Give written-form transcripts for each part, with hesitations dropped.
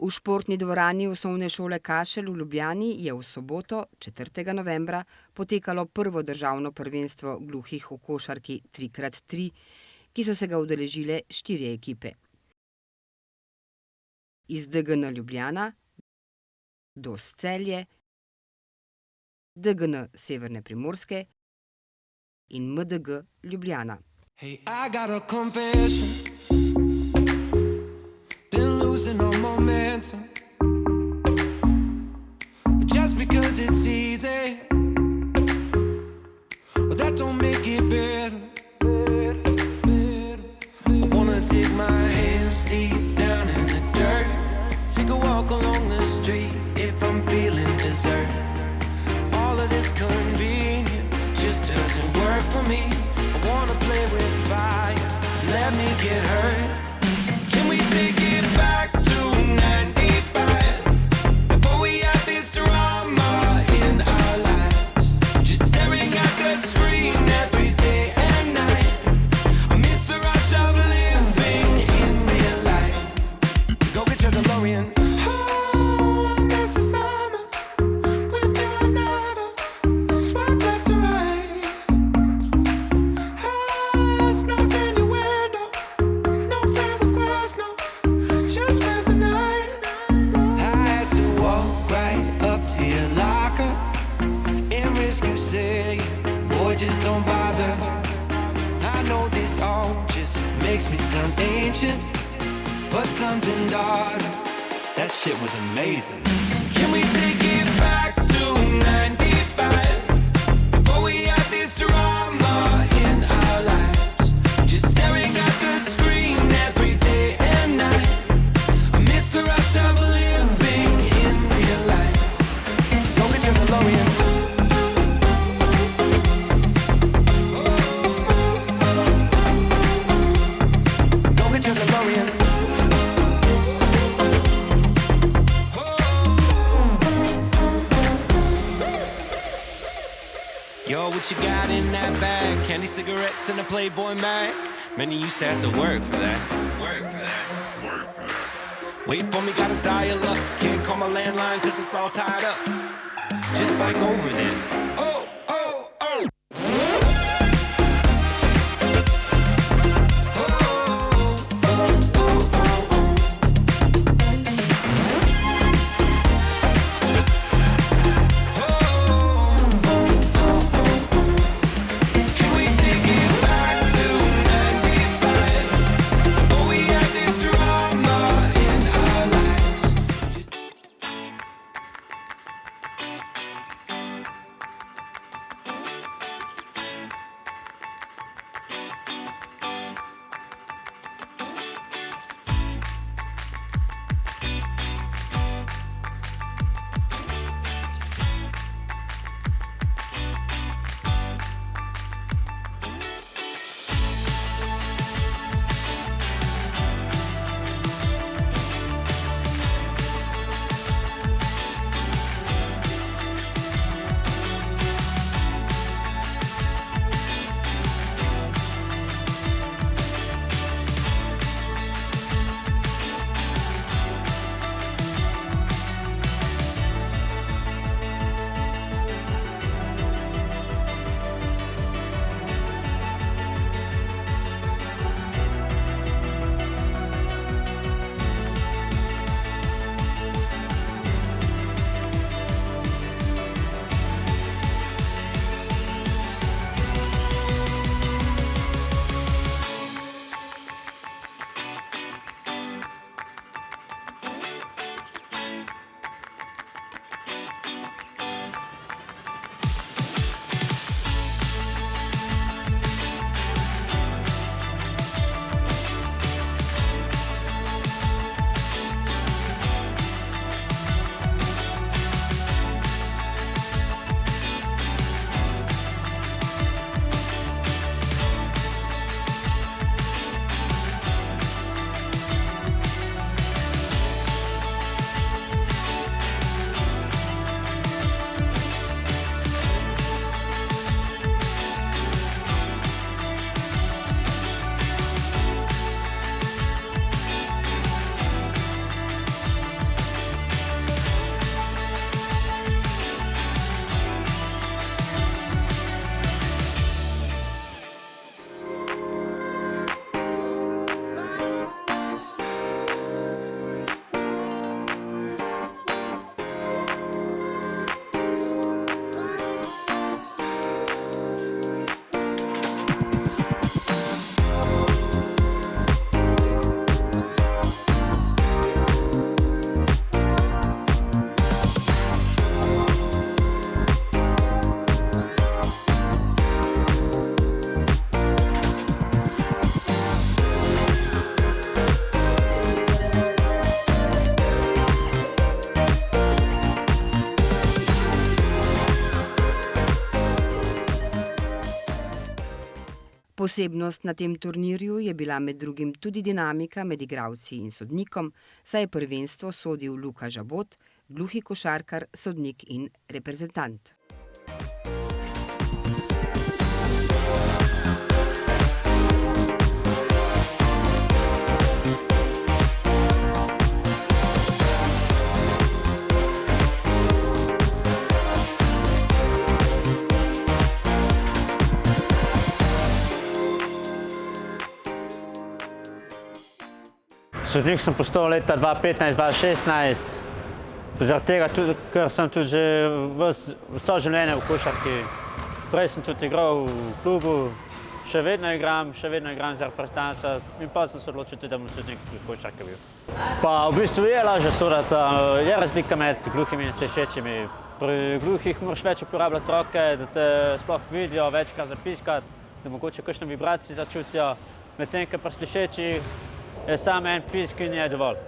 V športni dvorani osnovne šole Kašelj v Ljubljani je v soboto, 4. novembra, potekalo prvo državno prvenstvo gluhih v košarki 3x3, ki so se ga udeležile 4 ekipe. Iz DGN Ljubljana, DOS Celje, DGN Severne Primorske in MDG Ljubljana. Hey, I got a confession. Been losing all momentum. Just because it's easy, but that don't make it better. I wanna dig my hands deep down in the dirt. Take a walk along the street if I'm feeling dessert. All of this convenience just doesn't work for me. I wanna play with fire, let me get hurt. Can we take it back to 95? Before we had this drama in our lives, just staring at the screen every day and night. I miss the rush of living in real life. Go get your DeLorean. Makes me sound ancient, but sons and daughters, that shit was amazing. Can we take it back to 95? Before we had this drama in our lives, just staring at the screen every day and night. I miss the rush of living in real life. Go get your DeLorean. Yo, what you got in that bag? Candy, cigarettes, and a Playboy mag? Man, you used to have to work for that. Wait for me, gotta dial up. Can't call my landline cause it's all tied up. Just bike over then. Oh, oh, oh. Posebnost na tem turnirju je bila med drugim tudi dinamika med igralci in sodnikom, saj je prvenstvo sodil Luka Žabot, gluhi košarkar, sodnik in reprezentant. Sodnik sem postal leta 2015-2016, zaradi tega tudi, ker sem tudi že vso življenje v košarki. Prej sem tudi igral v klubu, še vedno igram za reprezentanco in pa sem se odločil, da bom sodnik v košarki bil. Pa v bistvu je lažje soditi, je razlika med gluhimi in slišečimi. Pri gluhih moraš več uporabljati roke, da te sploh vidijo, večkrat zapiskati, da mogoče kakšne vibracije začutijo, medtem ko pri slišečih je samo en pisk in je dovolj.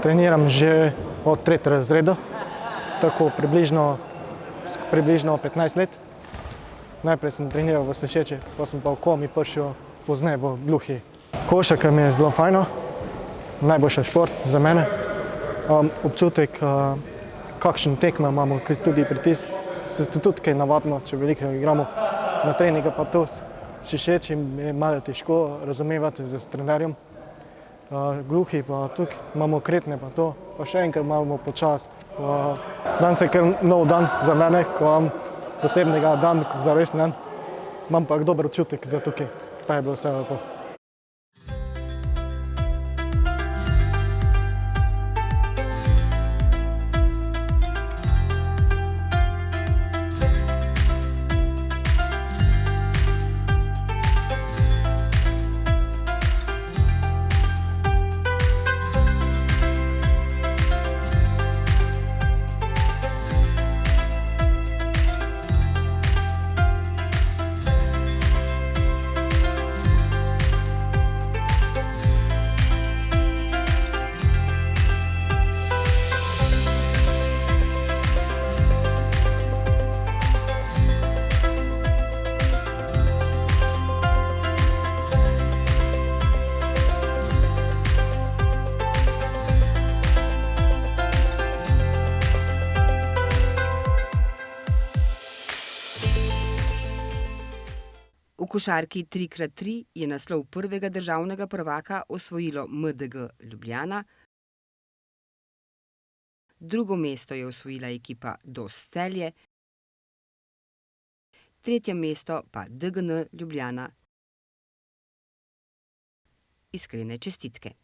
Treniram že od 3. razreda, tako približno 15 let. Najprej sem treniral v slišeči, pa sem pa v komi prišel pozneje v gluhi. Košarka mi je zelo fajna, najboljši šport za mene. Občutek, kakšen tekma imamo, tudi pritisk, se tudi kaj navadno, če veliko igramo na treninga, pa to slišeči je malo težko razumevati z trenerjem. Gluhi pa tukaj imamo kretne pa to, pa še enkrat imamo počas. Danes je kar nov dan za mene, ko imam posebnega dan za res dan. Imam pa dober občutek za tukaj, pa je bilo vse lepo. V košarki 3x3 je naslov prvega državnega prvaka osvojilo DGN Ljubljana, drugo mesto je osvojila ekipa Celje, tretje mesto pa DGN Ljubljana iskrene čestitke.